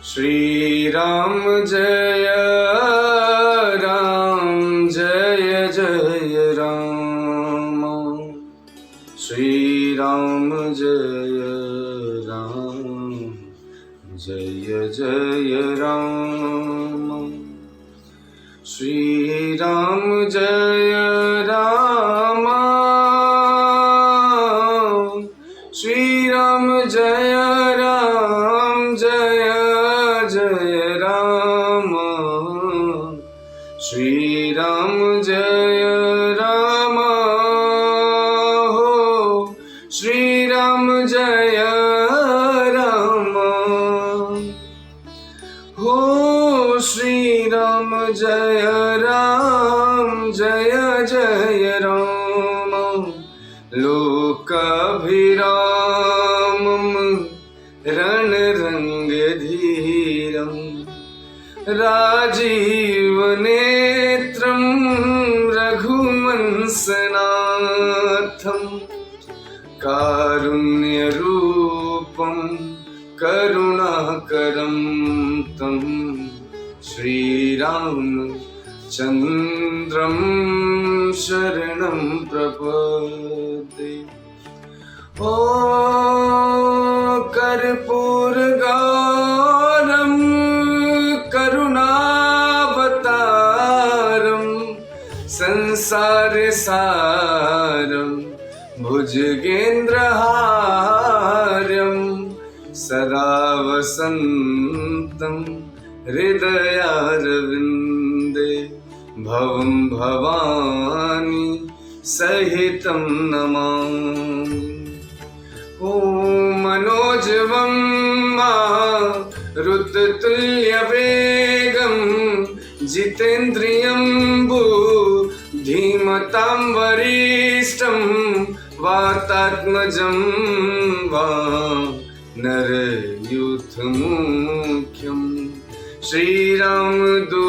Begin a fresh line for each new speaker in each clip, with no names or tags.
श्री राम जय राम जय जय राम। श्री राम जय राम जय जय राम। श्री राम जय राम। श्री राम जय राम जय जय राम। श्री राम जय राम हो। श्री राम जय राम हो। श्री राम जय राम जय जय राम। लोकाभिरामं रणरंगधीरं राजीवनेत्रं रघुवंशनाथं कारुण्यरूपं करुणाकरं तं श्रीरामचन्द्रं शरणं प्रपद्ये। ओ कर्पूरगौरं करुणावतारं संसारसारं भुजगेन्द्रहार्यं सदा वसन्तं हृदयारविन्दे भवं भवानी सहितं नमामि। ॐ मनोजवं मारुततुल्यवेगं जितेन्द्रियं बुद्धिमतां वरिष्ठं वातात्मजं वानरयूथमुख्यं श्रीरामदूतं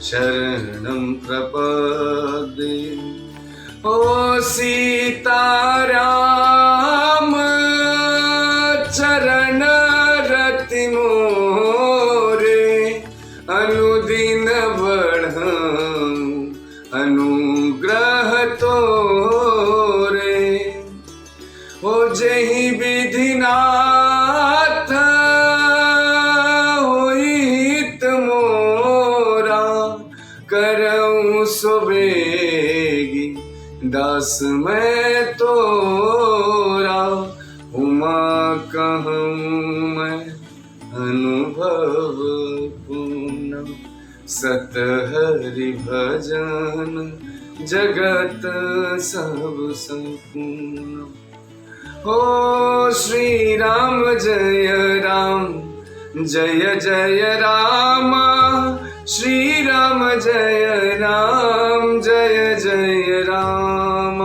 शरणं प्रपद्ये। ओ सीताराम चरण रति मोरे अनुदिन बढ़ं अनुग्रह तोरे। ओ जहि विधिनाथ होइत मोरा करऊँ सुबेगी दास मैं तोरा। उमा कहूँ मैं अनुभव पूर्ण सत हरि भजन जगत सब संपूर्ण। हो श्री राम जय राम जय जय राम। श्री राम जय राम जय जय राम।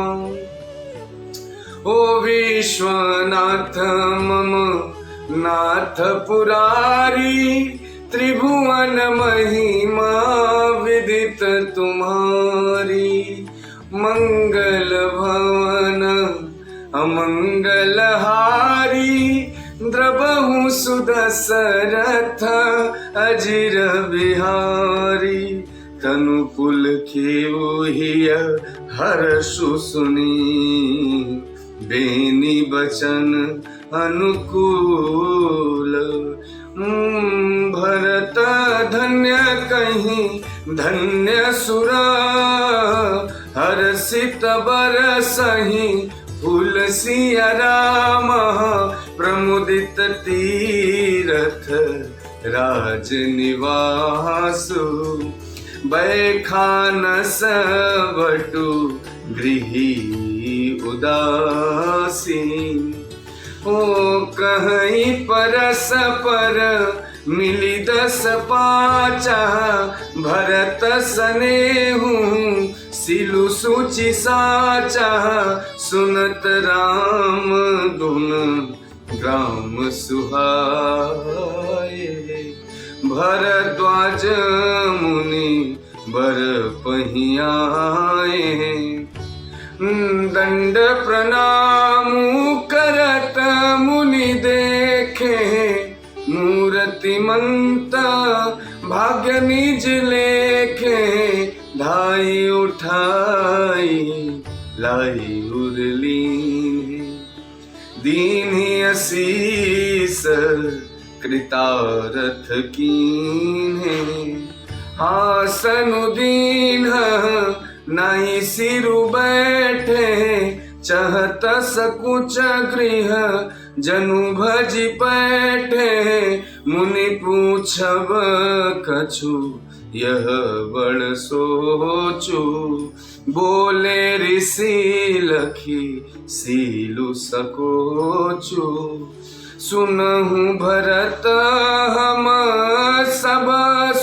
ओ विश्वनाथ मम नाथ पुरारी त्रिभुवन महिमा विदित तुम्हारी। मंगल भवन अमंगलहारी द्रबहु सुदशरथ अजिर बिहारी। तनु पुलकिउहिय हर्षु सुनी बेनी बचन अनुकूल। भरत धन्य कहीं धन्य सुरा हर्षित बरसहि फूल सिया राम। प्रमुदित तीरथ राजनिवासु बैखानस बटु गृही उदासीन। ओ कहीं परस पर मिली दस पाचा भरत सनेहु सिलु सूचि साचा। सुनत राम गुण ग्राम सुहाए भरद्वाज मुनि बर पहियाए। दंड प्रणाम करत मुनि देखे गतिमंत भाग्य निज लेखे धाई उठाई लाई उरली दीन असीस कृतारथ कीन्हे हासनु दीन नाई सिरु बैठे चहत सकुच गृह जनु भजि पैठे मुनि पूछब कछु यह बड़ सोचू बोले ऋषि लखी सीलु सकोचू सुनहु भरत हम सब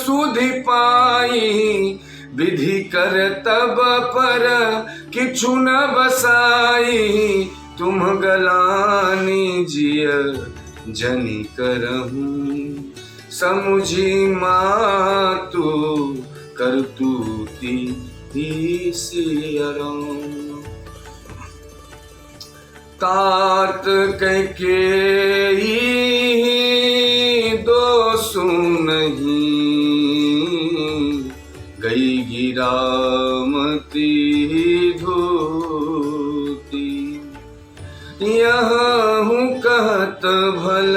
सुधि पाई विधि कर तब पर किछु न बसाई तुम गलानी जिय जनि करहूँ समुझी मातु करतूती ही सियराम तात कैकेयी दोषु नहीं गई गिरामती धोती यह हूँ कहत भल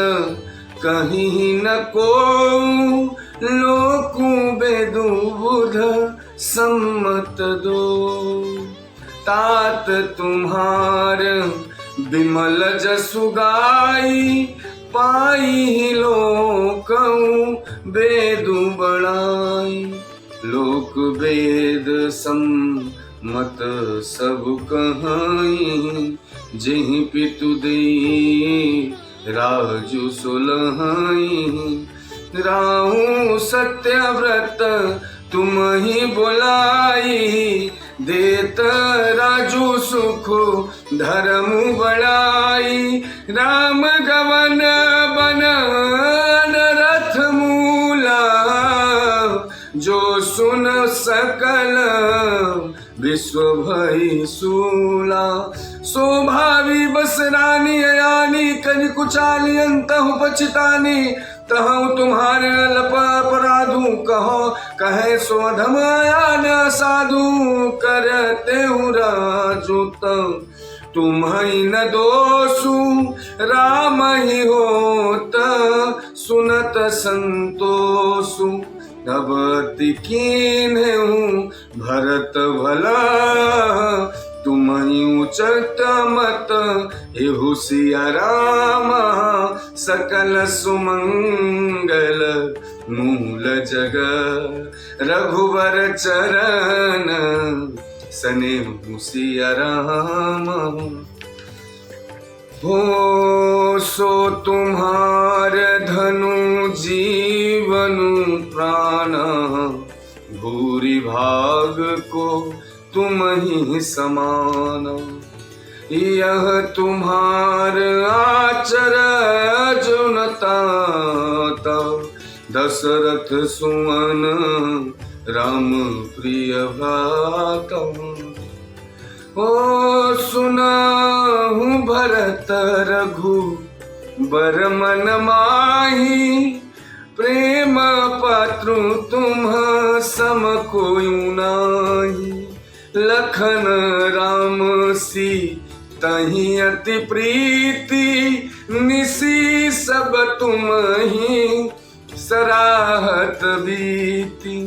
कहीं न को लोकु बेदु बुध सम्मत दो तात तुम्हार विमल जसु गाई पाई लोकऊ वेदु बड़ाई लोक वेद सम्मत सब कहाई जिहि पितु देई राजु सुलहाई राहु सत्यव्रत तुम ही बोलाई देत राजू सुख धर्म बड़ाई राम गवन बन रथ मूला जो सुन सकल विश्व भई सूला शोभावी बस रानी अयानी कनि कुचाली अंतहु पछितानी तहु तुम्हारे अल्प अपराधु कहो कहे स्वधम न साधु करते राजू तुम ही न दोषु राम ही होत सुनत संतोषु तब कीन्हु भरत भला तुम ही उचट मत एहु सिया राम सकल सुमंगल मूल जग रघुवर चरण सनेहु सिया राम हो सो तुम्हार धनु जीवनु प्राण भूरि भाग को तुम ही समान यह तुम्हार आचर जुनता दशरथ सुमन राम प्रिय भ्राता ओ सुनाहु भरत रघु बर मन माही प्रेम पात्रु तुम सम कोई नाही लखन राम सी तही अति प्रीति निसी सब तुम ही सराहत बीती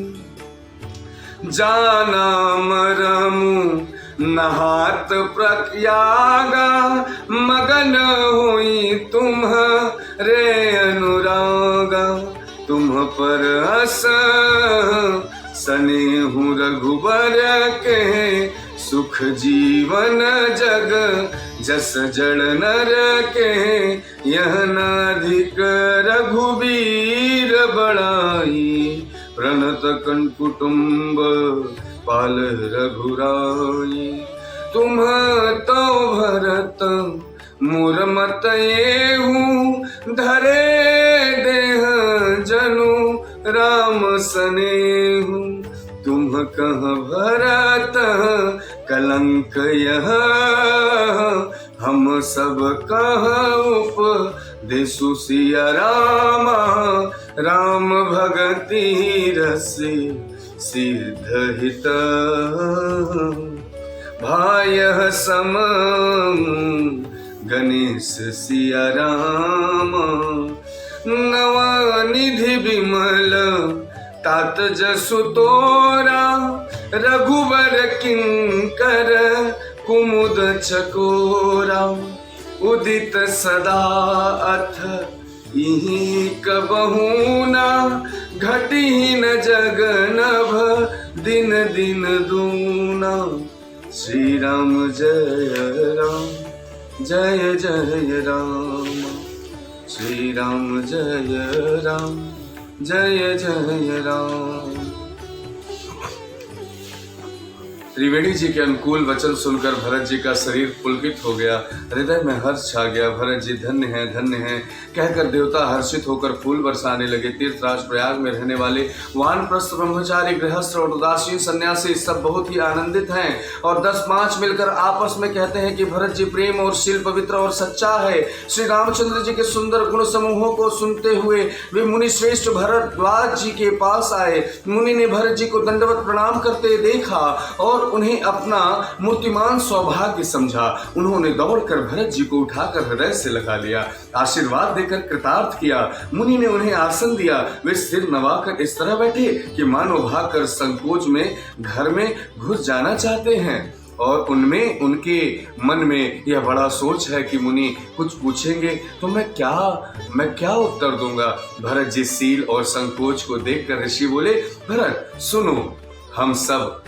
जाना मरमु नहात प्रत्यागा मगन हुई तुम रे अनुरागा तुम पर हस सनेहु रघुबर के सुख जीवन जग जस जड़ नर के यह नाधिक रघुबीर बड़ाई प्रणत कुटुंब पाल रघुराई तुम तो भरत मोर मत एहु धरे देह जनु राम सनेहु तुम कह भरत कलंक यह हम सब कह देसु सिया रामा राम भगति रस सिद्ध हित भाय सम गणेश सिया राम नवा निधि विमल तात जसु तोरा रघुबर किंकर कुमुद चकोरा उदित सदा अथ इहि कबहू न घटी न जगनभ दिन दिन दूना। श्री राम जय राम जय जय राम श्री राम जय राम जय जय राम। त्रिवेणी जी के अनुकूल वचन सुनकर भरत जी का शरीर पुलकित हो गया, हृदय में हर्ष छा गया। भरत जी धन्य है कहकर देवता हर्षित होकर फूल बरसाने लगे। तीर्थराज प्रयाग में रहने वाले वानप्रस्थ ब्रह्मचारी गृहस्थ और उदासीन सन्यासी सब बहुत ही आनंदित हैं और 10-5 मिलकर आपस में कहते हैं कि भरत जी प्रेम और शील पवित्र और सच्चा है। श्री रामचंद्र जी के सुंदर गुण समूहों को सुनते हुए वे मुनि श्रेष्ठ भरद्वाज जी के पास आए। मुनि ने भरत जी को दंडवत प्रणाम करते देखा और उन्हें अपना मूर्तिमान सौभाग्य समझा। उन्होंने दौड़कर भरत जी को उठाकर हृदय से लगा लिया, आशीर्वाद देकर कृतार्थ किया। मुनि ने उन्हें आसन दिया। वे सिर नवाकर इस तरह बैठे कि मानो भागकर संकोच में घर में घुस जाना चाहते हैं और उनके मन में यह बड़ा सोच है कि मुनि कुछ पूछेंगे तो मैं क्या उत्तर दूंगा। भरत जी सील और संकोच को देखकर ऋषि बोले, भरत सुनो, हम सब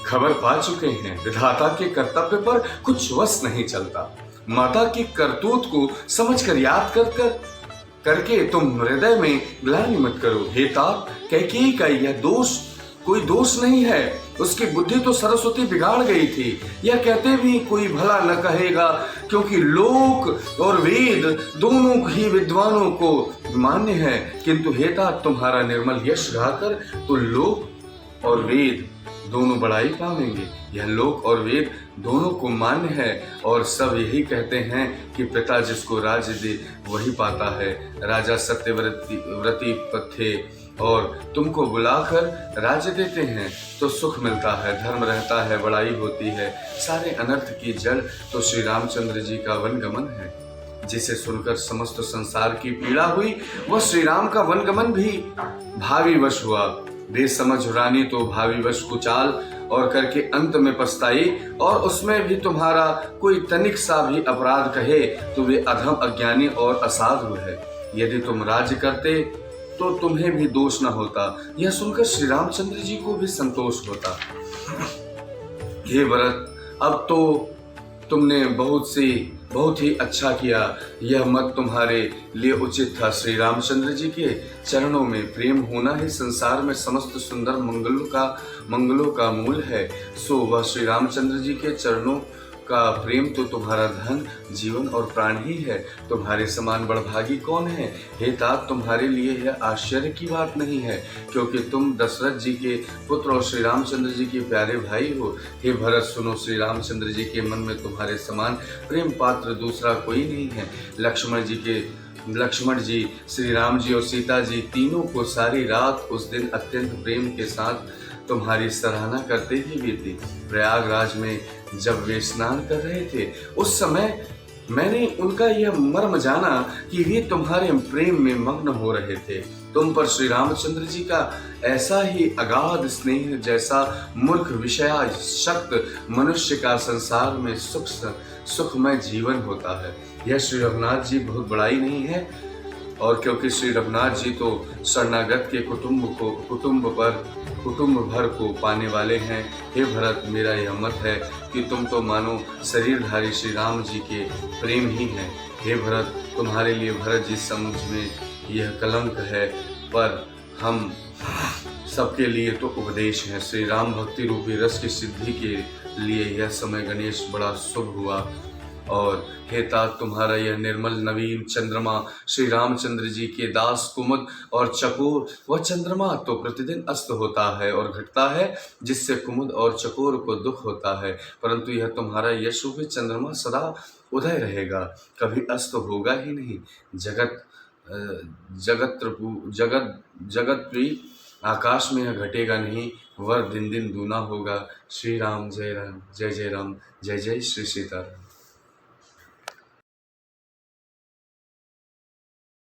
खबर पा चुके हैं, विधाता के कर्तव्य पर कुछ वश नहीं चलता। माता की करतूत को समझकर याद करके तुम हृदय में ग्लानि मत करो। हे तात, कैकेयी का यह कोई दोष नहीं है। उसकी बुद्धि तो सरस्वती बिगाड़ गई थी, यह कहते भी कोई भला न कहेगा, क्योंकि लोक और वेद दोनों ही विद्वानों को मान्य है। किंतु हे तात, तुम्हारा निर्मल यश गाकर तो लोक और वेद दोनों बड़ाई पावेंगे। यह लोक और वेद दोनों को मान्य है और सब यही कहते हैं कि पिता जिसको राज्य दे वही पाता है। राजा सत्यव्रती थे और तुमको बुलाकर राज्य देते हैं तो सुख मिलता है, धर्म रहता है, बड़ाई होती है। सारे अनर्थ की जड़ तो श्री रामचंद्र जी का वनगमन है। जिसे सुनकर समस्त संसार की पीड़ा हुई, वह श्री राम का वनगमन भी भावी वश हुआ। बेसमझ रानी तो भावी वश कुचाल और करके अंत में पछताई, और उसमें भी तुम्हारा कोई तनिक सा भी अपराध कहे तो वे अधम, अज्ञानी और असाधु है। यदि तुम राज्य करते तो तुम्हें भी दोष न होता। यह सुनकर श्री रामचंद्र जी को भी संतोष होता। हे भरत, अब तो तुमने बहुत ही अच्छा किया। यह मत तुम्हारे लिए उचित था। श्री रामचंद्र जी के चरणों में प्रेम होना ही संसार में समस्त सुंदर मंगलों का मूल है। सो वह श्री रामचंद्र जी के चरणों का प्रेम तो तुम्हारा धन, जीवन और प्राण ही है। तुम्हारे समान बड़भागी कौन है? हे तात, तुम्हारे लिए यह आश्चर्य की बात नहीं है, क्योंकि तुम दशरथ जी के पुत्र और श्री रामचंद्र जी के प्यारे भाई हो। हे भरत सुनो, श्री रामचंद्र जी के मन में तुम्हारे समान प्रेम पात्र दूसरा कोई नहीं है। लक्ष्मण जी, श्री राम जी और सीता जी तीनों को सारी रात उस दिन अत्यंत प्रेम के साथ तुम्हारी सराहना करते ही बीती। प्रयागराज में जब वे स्नान कर रहे थे उस समय मैंने उनका यह मर्म जाना कि वे तुम्हारे प्रेम में मग्न हो रहे थे। तुम पर श्री रामचंद्र जी का ऐसा ही अगाध स्नेह जैसा मूर्ख विषयासक्त मनुष्य का संसार में सुखमय जीवन होता है। यह श्री रघुनाथ जी बहुत बड़ाई नहीं है, और क्योंकि श्री रघुनाथ जी तो शरणागत के कुटुंब भर को पाने वाले हैं। हे भरत, मेरा यह मत है कि तुम तो मानो शरीरधारी श्री राम जी के प्रेम ही हैं। हे भरत, तुम्हारे लिए भरत जी समझ में यह कलंक है, पर हम सबके लिए तो उपदेश है। श्री राम भक्ति रूपी रस की सिद्धि के लिए यह समय गणेश बड़ा शुभ हुआ। और हे तात, तुम्हारा यह निर्मल नवीन चंद्रमा श्री रामचंद्र जी के दास कुमुद और चकोर, वह चंद्रमा तो प्रतिदिन अस्त होता है और घटता है, जिससे कुमुद और चकोर को दुख होता है, परंतु यह तुम्हारा यश रूपी चंद्रमा सदा उदय रहेगा, कभी अस्त होगा ही नहीं। जगत अ, जगत भी आकाश में यह घटेगा नहीं, वह दिन दिन दूना होगा। श्री राम जय राम, जय जय राम, जय जय श्री सीताराम।